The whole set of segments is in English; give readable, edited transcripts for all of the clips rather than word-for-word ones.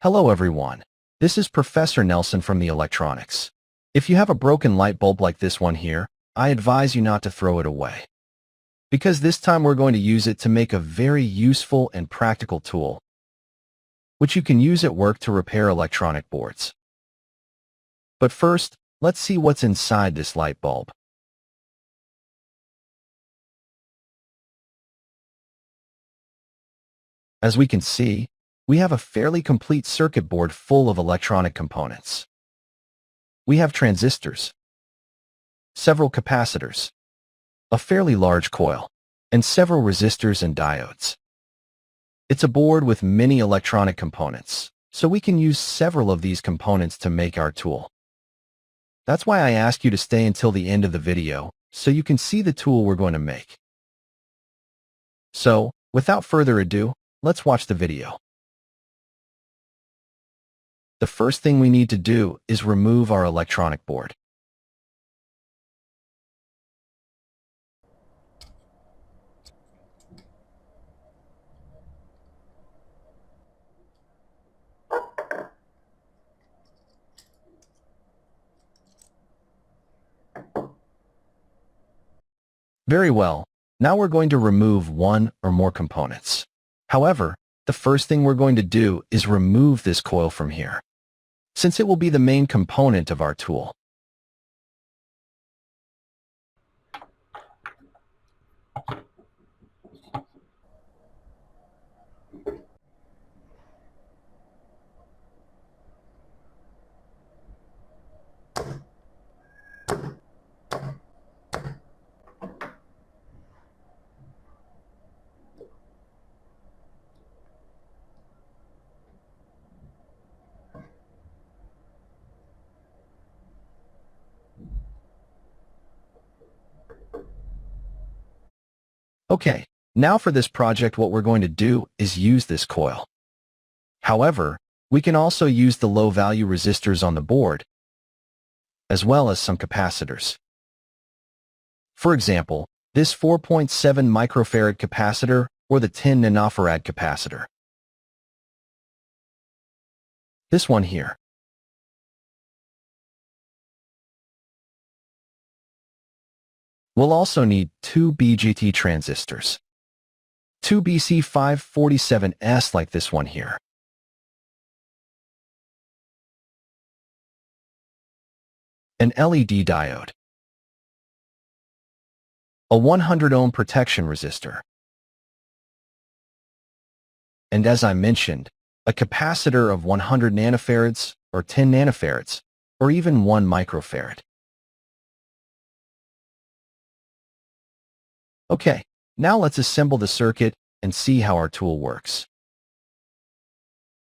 Hello everyone. This is Professor Nelson from the electronics. If you have a broken light bulb like this one here, I advise you not to throw it away. Because this time we're going to use it to make a very useful and practical tool, which you can use at work to repair electronic boards. But first, let's see what's inside this light bulb. As we can see, we have a fairly complete circuit board full of electronic components. We have transistors, several capacitors, a fairly large coil, and several resistors and diodes. It's a board with many electronic components, so we can use several of these components to make our tool. That's why I ask you to stay until the end of the video, so you can see the tool we're going to make. So, without further ado, let's watch the video. The first thing we need to do is remove our electronic board. Very well. Now we're going to remove one or more components. However, the first thing we're going to do is remove this coil from here, since it will be the main component of our tool. Okay, now for this project what we're going to do is use this coil. However, we can also use the low-value resistors on the board, as well as some capacitors. For example, this 4.7 microfarad capacitor or the 10 nanofarad capacitor. This one here. We'll also need two BJT transistors, two BC547S like this one here, an LED diode, a 100 ohm protection resistor, and as I mentioned, a capacitor of 100 nanofarads or 10 nanofarads or even 1 microfarad. Okay, now let's assemble the circuit and see how our tool works.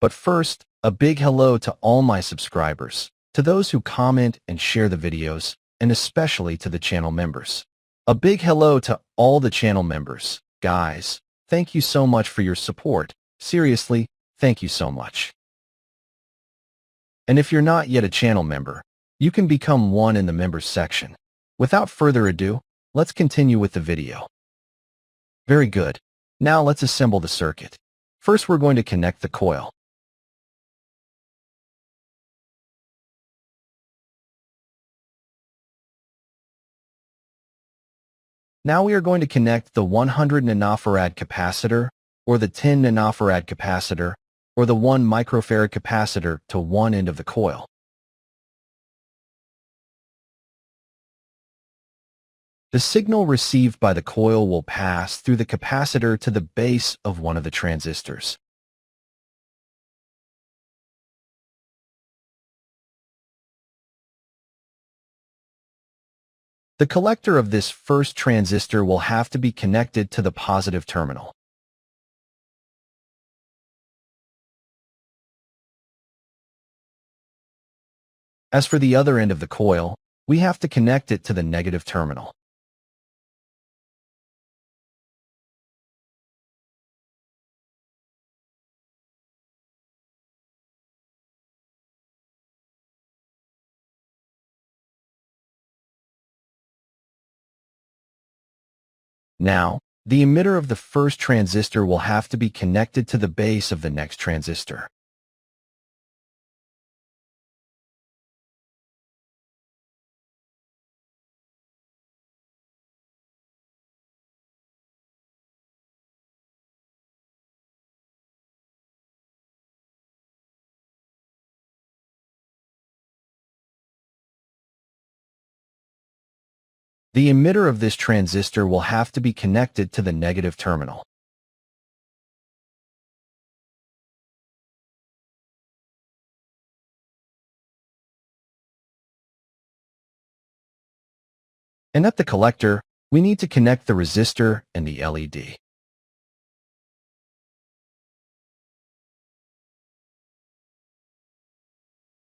But first, a big hello to all my subscribers, to those who comment and share the videos, and especially to the channel members. A big hello to all the channel members. Guys, thank you so much for your support. Seriously, thank you so much. And if you're not yet a channel member, you can become one in the members section. Without further ado, let's continue with the video. Very good. Now let's assemble the circuit. First, we're going to connect the coil. Now we are going to connect the 100 nanofarad capacitor, or the 10 nanofarad capacitor, or the 1 microfarad capacitor to one end of the coil. The signal received by the coil will pass through the capacitor to the base of one of the transistors. The collector of this first transistor will have to be connected to the positive terminal. As for the other end of the coil, we have to connect it to the negative terminal. Now, the emitter of the first transistor will have to be connected to the base of the next transistor. The emitter of this transistor will have to be connected to the negative terminal. And at the collector, we need to connect the resistor and the LED.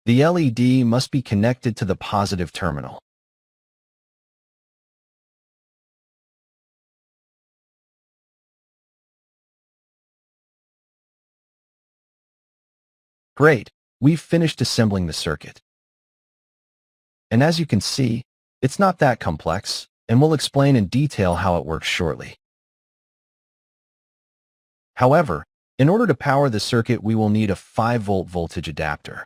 The LED must be connected to the positive terminal. Great, we've finished assembling the circuit. And as you can see, it's not that complex, and we'll explain in detail how it works shortly. However, in order to power the circuit, we will need a 5-volt voltage adapter.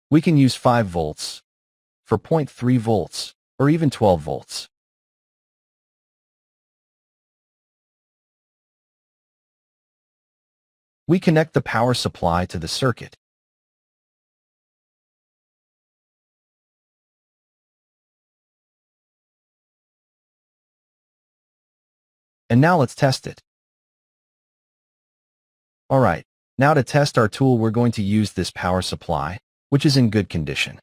We can use 5 volts, for 0.3 volts, or even 12 volts. We connect the power supply to the circuit. And now let's test it. Alright, now to test our tool, we're going to use this power supply, which is in good condition.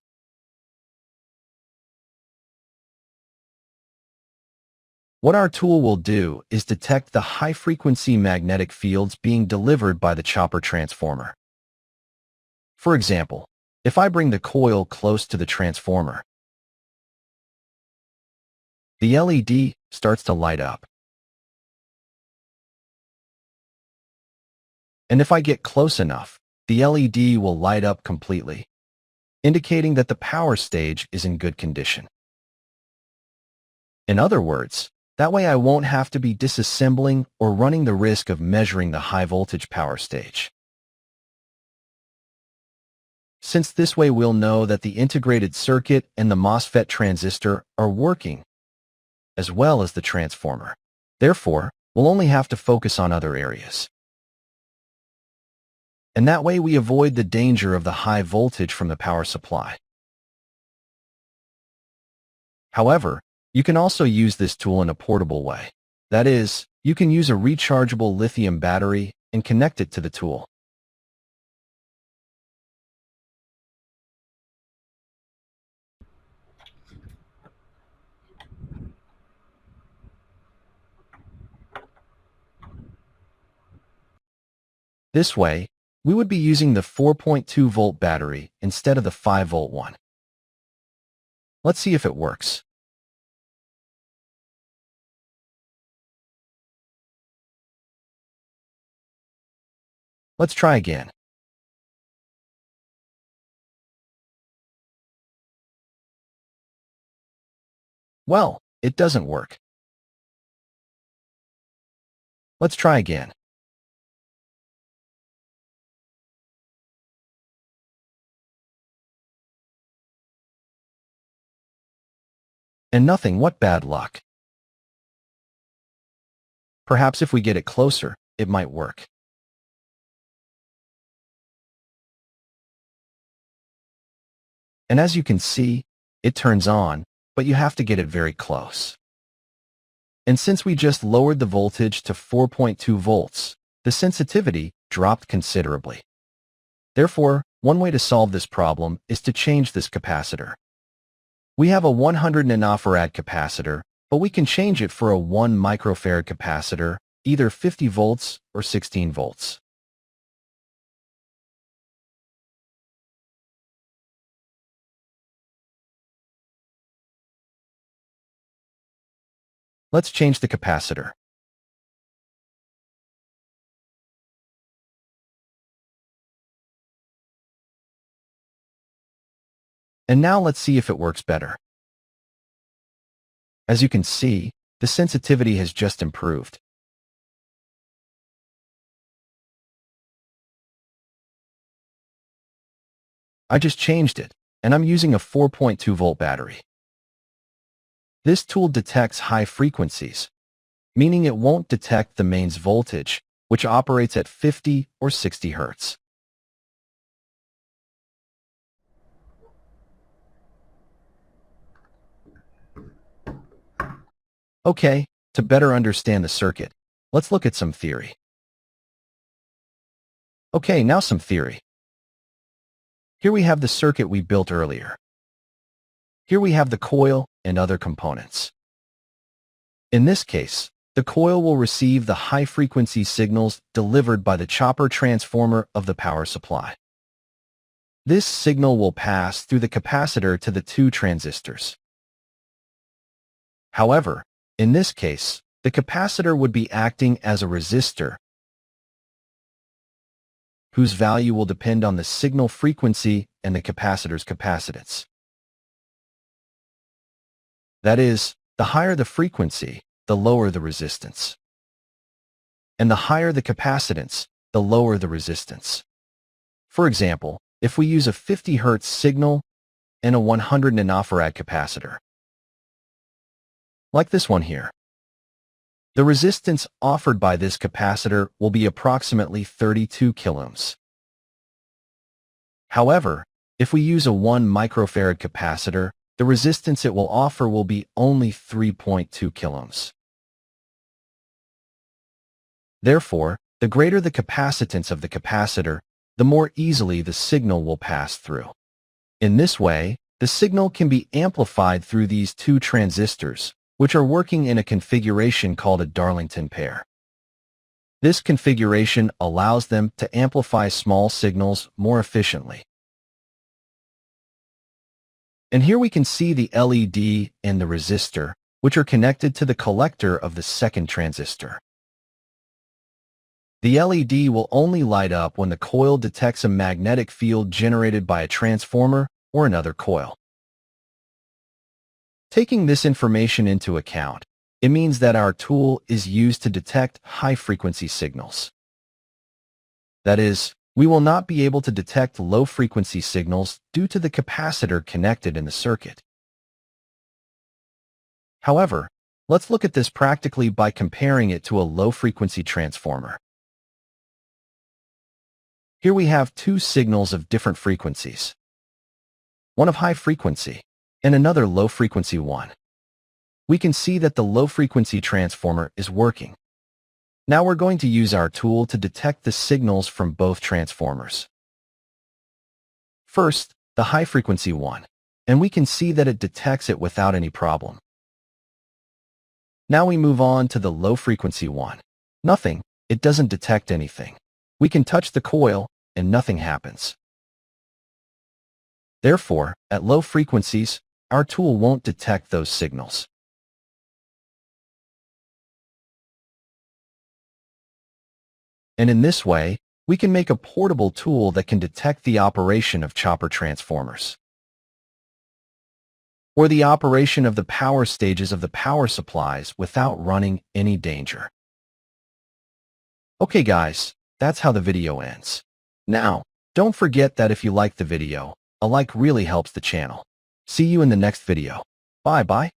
What our tool will do is detect the high-frequency magnetic fields being delivered by the chopper transformer. For example, if I bring the coil close to the transformer, the LED starts to light up. And if I get close enough, the LED will light up completely, indicating that the power stage is in good condition. In other words, that way I won't have to be disassembling or running the risk of measuring the high voltage power stage. Since this way we'll know that the integrated circuit and the MOSFET transistor are working, as well as the transformer. Therefore, we'll only have to focus on other areas. And that way we avoid the danger of the high voltage from the power supply. However, you can also use this tool in a portable way. That is, you can use a rechargeable lithium battery and connect it to the tool. This way, we would be using the 4.2-volt battery instead of the 5-volt one. Let's see if it works. Let's try again. Well, it doesn't work. Let's try again. And nothing, what bad luck. Perhaps if we get it closer, it might work. And as you can see, it turns on, but you have to get it very close. And since we just lowered the voltage to 4.2 volts, the sensitivity dropped considerably. Therefore, one way to solve this problem is to change this capacitor. We have a 100 nanofarad capacitor, but we can change it for a 1 microfarad capacitor, either 50 volts or 16 volts. Let's change the capacitor. And now let's see if it works better. As you can see, the sensitivity has just improved. I just changed it, and I'm using a 4.2-volt battery. This tool detects high frequencies, meaning it won't detect the mains voltage, which operates at 50 or 60 Hz. Okay, to better understand the circuit, let's look at some theory. Okay, now some theory. Here we have the circuit we built earlier. Here we have the coil and other components. In this case, the coil will receive the high-frequency signals delivered by the chopper transformer of the power supply. This signal will pass through the capacitor to the two transistors. However, in this case, the capacitor would be acting as a resistor whose value will depend on the signal frequency and the capacitor's capacitance. That is, the higher the frequency, the lower the resistance. And the higher the capacitance, the lower the resistance. For example, if we use a 50 Hz signal and a 100 nanofarad capacitor, like this one here, the resistance offered by this capacitor will be approximately 32 kiloohms. However, if we use a 1 microfarad capacitor, the resistance it will offer will be only 3.2 kiloohms. Therefore, the greater the capacitance of the capacitor, the more easily the signal will pass through. In this way, the signal can be amplified through these two transistors, which are working in a configuration called a Darlington pair. This configuration allows them to amplify small signals more efficiently. And here we can see the LED and the resistor, which are connected to the collector of the second transistor. The LED will only light up when the coil detects a magnetic field generated by a transformer or another coil. Taking this information into account, it means that our tool is used to detect high-frequency signals. That is, we will not be able to detect low-frequency signals due to the capacitor connected in the circuit. However, let's look at this practically by comparing it to a low-frequency transformer. Here we have two signals of different frequencies, one of high frequency and another low-frequency one. We can see that the low-frequency transformer is working. Now we're going to use our tool to detect the signals from both transformers. First, the high-frequency one, and we can see that it detects it without any problem. Now we move on to the low-frequency one. Nothing, it doesn't detect anything. We can touch the coil, and nothing happens. Therefore, at low frequencies, our tool won't detect those signals. And in this way, we can make a portable tool that can detect the operation of chopper transformers, or the operation of the power stages of the power supplies without running any danger. Okay guys, that's how the video ends. Now, don't forget that if you like the video, a like really helps the channel. See you in the next video. Bye-bye.